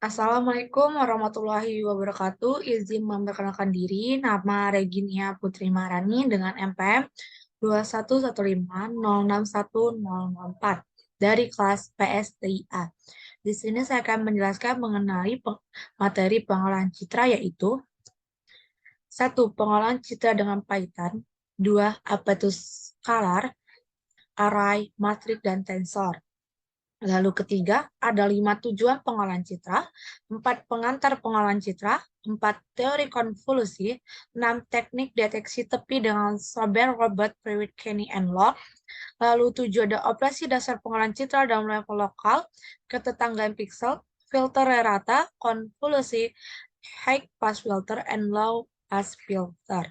Assalamualaikum warahmatullahi wabarakatuh. Izin memperkenalkan diri, nama Reginia Putri Marani dengan MPM 211506104 dari kelas PS3A. Di sini saya akan menjelaskan mengenai materi pengolahan citra yaitu satu, pengolahan citra dengan Python, dua, apa itu scalar, array, matrik, dan tensor. Lalu ketiga, ada 5 tujuan pengolahan citra, 4 pengantar pengolahan citra, 4 teori konvolusi, 6 teknik deteksi tepi dengan Sober, Robert, Prewitt, Kenny, and Locke. Lalu 7 ada operasi dasar pengolahan citra dalam level lokal, ketetanggaan pixel, filter rata, konvolusi, high pass filter, and low pass filter.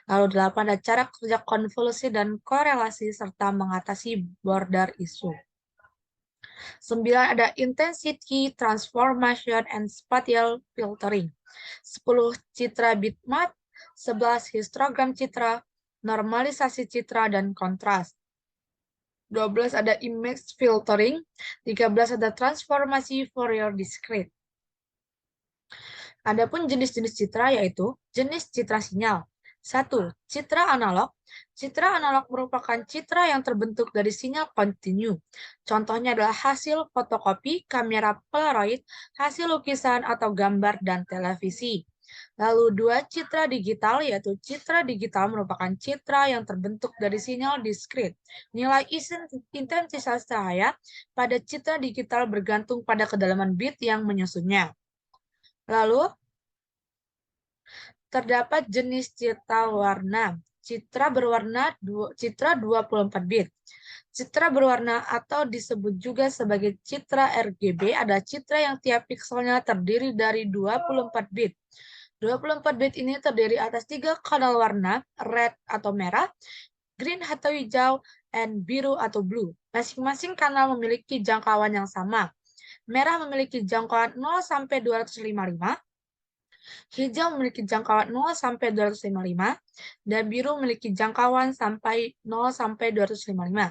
Lalu 8 ada cara kerja konvolusi dan korelasi serta mengatasi border issue. 9 ada intensity, transformation, and spatial filtering. 10 citra bitmap, 11 histogram citra, normalisasi citra, dan kontras. 12 ada image filtering, 13 ada transformasi Fourier discrete. Adapun jenis-jenis citra yaitu jenis citra sinyal. 1. Citra analog. Citra analog merupakan citra yang terbentuk dari sinyal kontinu. Contohnya adalah hasil fotokopi, kamera Polaroid, hasil lukisan atau gambar, dan televisi. Lalu 2. Citra digital, yaitu citra digital merupakan citra yang terbentuk dari sinyal diskrit. Nilai intensitas cahaya pada citra digital bergantung pada kedalaman bit yang menyusunnya. Lalu, terdapat jenis citra warna. Citra berwarna citra 24 bit. Citra berwarna atau disebut juga sebagai citra RGB adalah citra yang tiap pikselnya terdiri dari 24 bit. 24 bit ini terdiri atas 3 kanal warna, red atau merah, green atau hijau, and biru atau blue. Masing-masing kanal memiliki jangkauan yang sama. Merah memiliki jangkauan 0 sampai 255, hijau memiliki jangkauan 0 sampai 255, dan biru memiliki jangkauan sampai 0 sampai 255.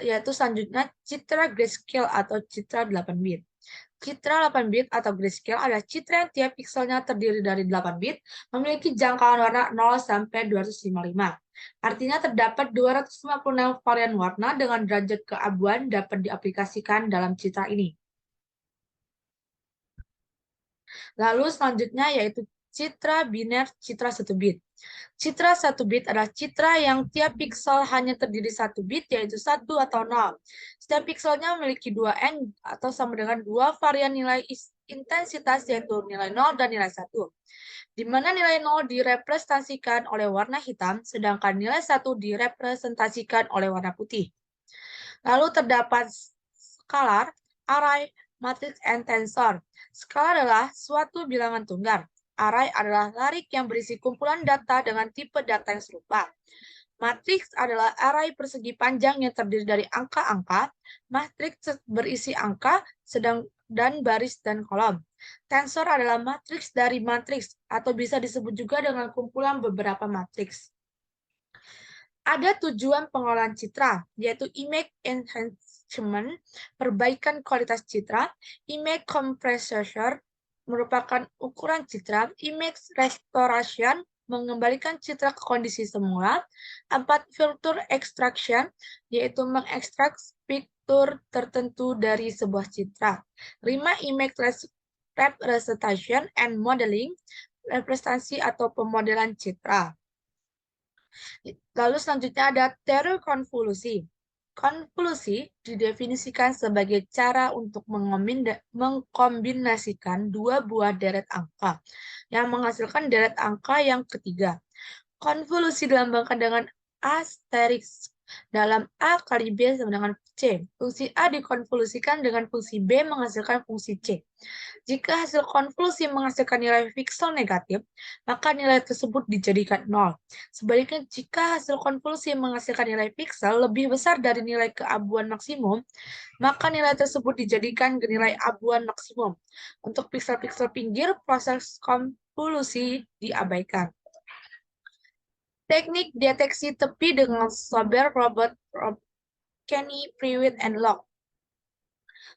Yaitu selanjutnya citra grayscale atau citra 8 bit. Citra 8 bit atau grayscale adalah citra yang tiap pikselnya terdiri dari 8 bit, memiliki jangkauan warna 0 sampai 255. Artinya terdapat 256 varian warna dengan derajat keabuan dapat diaplikasikan dalam citra ini. Lalu selanjutnya yaitu citra biner citra 1 bit. Citra 1 bit adalah citra yang tiap piksel hanya terdiri 1 bit, yaitu 1 atau 0. Setiap pikselnya memiliki 2 N atau sama dengan 2 varian nilai intensitas, yaitu nilai 0 dan nilai 1. Di mana nilai 0 direpresentasikan oleh warna hitam, sedangkan nilai 1 direpresentasikan oleh warna putih. Lalu terdapat scalar, array, matrix, and tensor. Skala adalah suatu bilangan tunggal. Array adalah larik yang berisi kumpulan data dengan tipe data yang serupa. Matriks adalah array persegi panjang yang terdiri dari angka-angka. Matriks berisi angka, dan baris dan kolom. Tensor adalah matriks dari matriks, atau bisa disebut juga dengan kumpulan beberapa matriks. Ada tujuan pengolahan citra, yaitu image enhancement, perbaikan kualitas citra, image compression, merupakan ukuran citra, image restoration, mengembalikan citra ke kondisi semula, 4. Filter extraction, yaitu mengekstrak fitur tertentu dari sebuah citra, 5. Image representation and modeling, representasi atau pemodelan citra. Lalu selanjutnya ada teori konvolusi. Konvolusi didefinisikan sebagai cara untuk mengkombinasikan dua buah deret angka yang menghasilkan deret angka yang ketiga. Konvolusi dilambangkan dengan asterisk. Dalam A kali B sama dengan C. Fungsi A dikonvolusikan dengan fungsi B menghasilkan fungsi C. Jika hasil konvolusi menghasilkan nilai piksel negatif, maka nilai tersebut dijadikan 0. Sebaliknya, jika hasil konvolusi menghasilkan nilai piksel lebih besar dari nilai keabuan maksimum, maka nilai tersebut dijadikan nilai abuan maksimum. Untuk piksel-piksel pinggir, proses konvolusi diabaikan. Teknik deteksi tepi dengan Sober, Robert, Kenny, Prewitt, and Locke.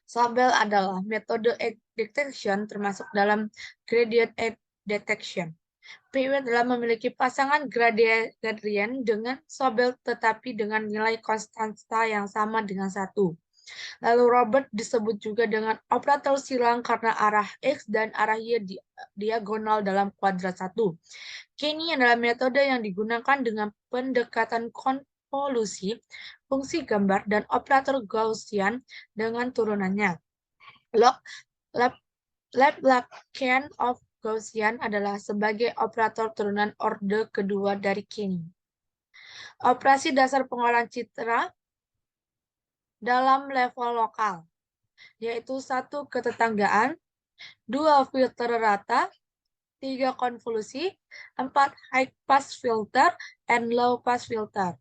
Sabel adalah metode edge detection termasuk dalam gradient edge detection. PW adalah memiliki pasangan gradient dengan Sobel tetapi dengan nilai konstanta yang sama dengan 1. Lalu Robert disebut juga dengan operator silang karena arah X dan arah Y diagonal dalam kuadrat 1. Kenny adalah metode yang digunakan dengan pendekatan konvolusi, fungsi gambar, dan operator Gaussian dengan turunannya. Laplacian of Gaussian adalah sebagai operator turunan orde kedua dari Kenny. Operasi dasar pengolahan citra dalam level lokal, yaitu 1 ketetanggaan, 2 filter rata, 3 konvolusi, 4 high pass filter, and low pass filter.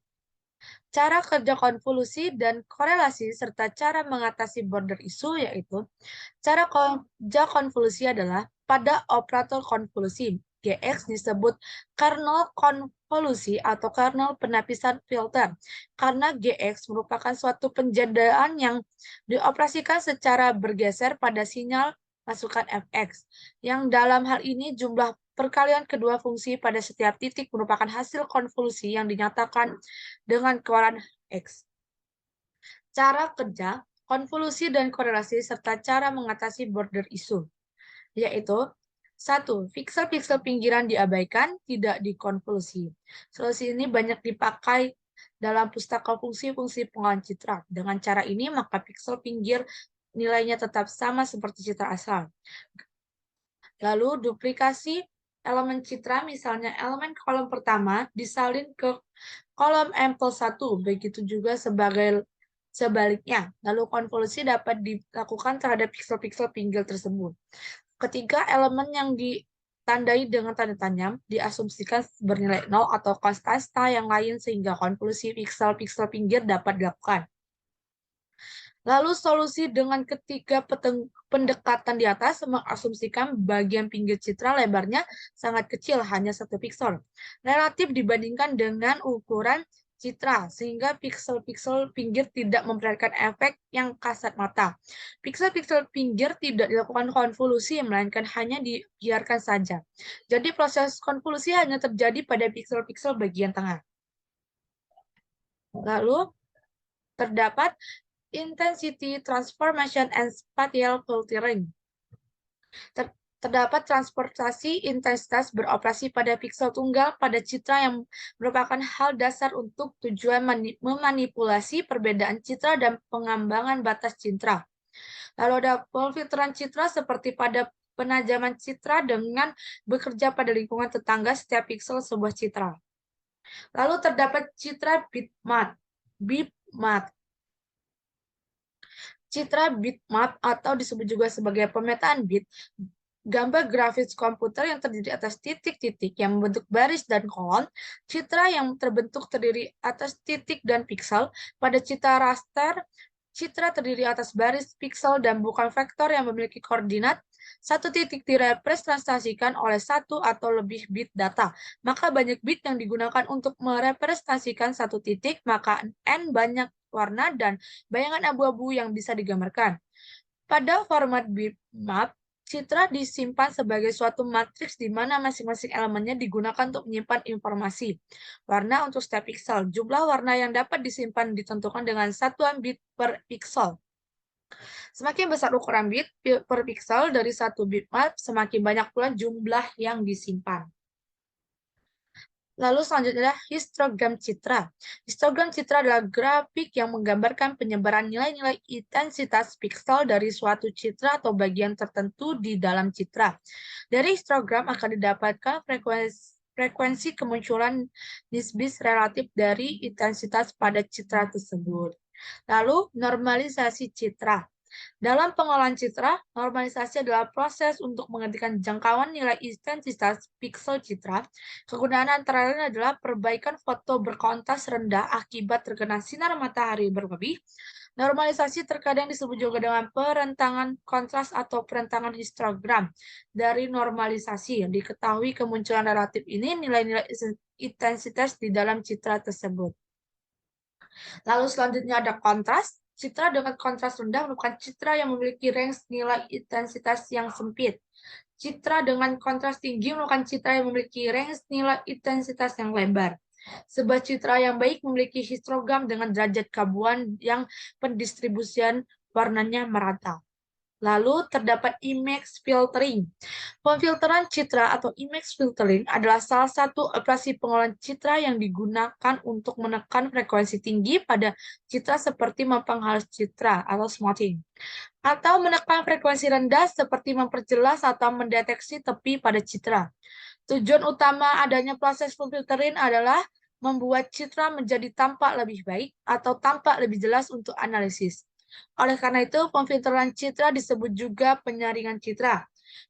Cara kerja konvolusi dan korelasi serta cara mengatasi border issue yaitu cara kerja konvolusi adalah pada operator konvolusi GX disebut kernel konvolusi atau kernel penapisan filter karena GX merupakan suatu penjadaan yang dioperasikan secara bergeser pada sinyal masukan FX yang dalam hal ini jumlah perkalian kedua fungsi pada setiap titik merupakan hasil konvolusi yang dinyatakan dengan keluaran X. Cara kerja, konvolusi dan korelasi, serta cara mengatasi border issue, yaitu 1. Piksel-piksel pinggiran diabaikan, tidak dikonvolusi. Solusi ini banyak dipakai dalam pustaka fungsi-fungsi pengolahan citra. Dengan cara ini, maka piksel pinggir nilainya tetap sama seperti citra asal. Lalu duplikasi elemen citra, misalnya elemen kolom pertama disalin ke kolom M+1, begitu juga sebaliknya. Lalu konvolusi dapat dilakukan terhadap piksel-piksel pinggir tersebut. Ketiga, elemen yang ditandai dengan tanda tanya diasumsikan bernilai 0 atau konstanta yang lain sehingga konvolusi piksel-piksel pinggir dapat dilakukan. Lalu solusi dengan ketiga pendekatan di atas mengasumsikan bagian pinggir citra lebarnya sangat kecil, hanya 1 piksel. Relatif dibandingkan dengan ukuran citra, sehingga piksel-piksel pinggir tidak memperlihatkan efek yang kasat mata. Piksel-piksel pinggir tidak dilakukan konvolusi, melainkan hanya dibiarkan saja. Jadi proses konvolusi hanya terjadi pada piksel-piksel bagian tengah. Lalu terdapat intensity transformation and spatial filtering. Terdapat transportasi intensitas beroperasi pada piksel tunggal pada citra yang merupakan hal dasar untuk tujuan memanipulasi perbedaan citra dan pengembangan batas citra. Lalu ada pemfilteran citra seperti pada penajaman citra dengan bekerja pada lingkungan tetangga setiap piksel sebuah citra. Lalu terdapat citra bitmap. Citra bitmap atau disebut juga sebagai pemetaan bit, gambar grafis komputer yang terdiri atas titik-titik yang membentuk baris dan kolom, citra yang terbentuk terdiri atas titik dan piksel. Pada citra raster, citra terdiri atas baris, piksel, dan bukan vektor yang memiliki koordinat. Satu titik direpresentasikan oleh satu atau lebih bit data. Maka banyak bit yang digunakan untuk merepresentasikan satu titik, maka N banyak warna dan bayangan abu-abu yang bisa digambarkan. Pada format bitmap, citra disimpan sebagai suatu matriks di mana masing-masing elemennya digunakan untuk menyimpan informasi. Warna untuk setiap piksel. Jumlah warna yang dapat disimpan ditentukan dengan satuan bit per piksel. Semakin besar ukuran bit per piksel dari satu bitmap, semakin banyak pula jumlah yang disimpan. Lalu selanjutnya adalah histogram citra. Histogram citra adalah grafik yang menggambarkan penyebaran nilai-nilai intensitas piksel dari suatu citra atau bagian tertentu di dalam citra. Dari histogram akan didapatkan frekuensi kemunculan nisbis relatif dari intensitas pada citra tersebut. Lalu normalisasi citra. Dalam pengolahan citra, normalisasi adalah proses untuk menghentikan jangkauan nilai intensitas piksel citra. Kegunaan antara lain adalah perbaikan foto berkontras rendah akibat terkena sinar matahari berlebih. Normalisasi terkadang disebut juga dengan perentangan kontras atau perentangan histogram. Dari normalisasi, diketahui kemunculan relatif ini nilai-nilai intensitas di dalam citra tersebut. Lalu selanjutnya ada kontras. Citra dengan kontras rendah merupakan citra yang memiliki range nilai intensitas yang sempit. Citra dengan kontras tinggi merupakan citra yang memiliki range nilai intensitas yang lebar. Sebuah citra yang baik memiliki histogram dengan derajat gabuan yang pendistribusian warnanya merata. Lalu terdapat image filtering. Pemfilteran citra atau image filtering adalah salah satu operasi pengolahan citra yang digunakan untuk menekan frekuensi tinggi pada citra seperti memperhalus citra atau smoothing, atau menekan frekuensi rendah seperti memperjelas atau mendeteksi tepi pada citra. Tujuan utama adanya proses pemfiltering adalah membuat citra menjadi tampak lebih baik atau tampak lebih jelas untuk analisis. Oleh karena itu, pemfilteran citra disebut juga penyaringan citra.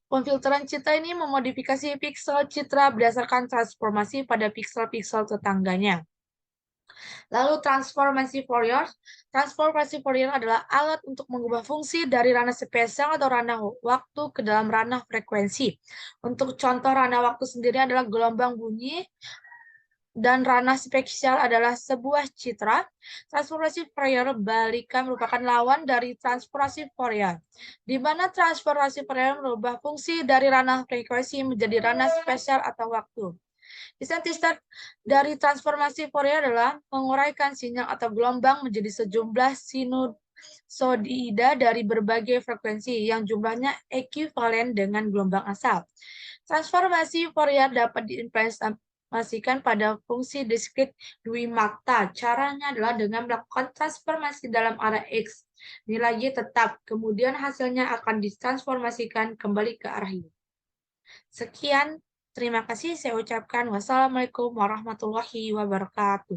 Pemfilteran citra ini memodifikasi piksel citra berdasarkan transformasi pada piksel-piksel tetangganya. Lalu transformasi Fourier. Transformasi Fourier adalah alat untuk mengubah fungsi dari ranah spesial atau ranah waktu ke dalam ranah frekuensi. Untuk contoh ranah waktu sendiri adalah gelombang bunyi, dan ranah spesial adalah sebuah citra. Transformasi Fourier balikan merupakan lawan dari transformasi Fourier, di mana transformasi Fourier merubah fungsi dari ranah frekuensi menjadi ranah spesial atau waktu. Desain dari transformasi Fourier adalah menguraikan sinyal atau gelombang menjadi sejumlah sinusoida dari berbagai frekuensi yang jumlahnya ekuivalen dengan gelombang asal. Transformasi Fourier dapat diimplementasikan pada fungsi diskrit Dwi-Makta. Caranya adalah dengan melakukan transformasi dalam arah X. Nilai Y tetap, kemudian hasilnya akan ditransformasikan kembali ke arah Y. Sekian, terima kasih saya ucapkan. Wassalamualaikum warahmatullahi wabarakatuh.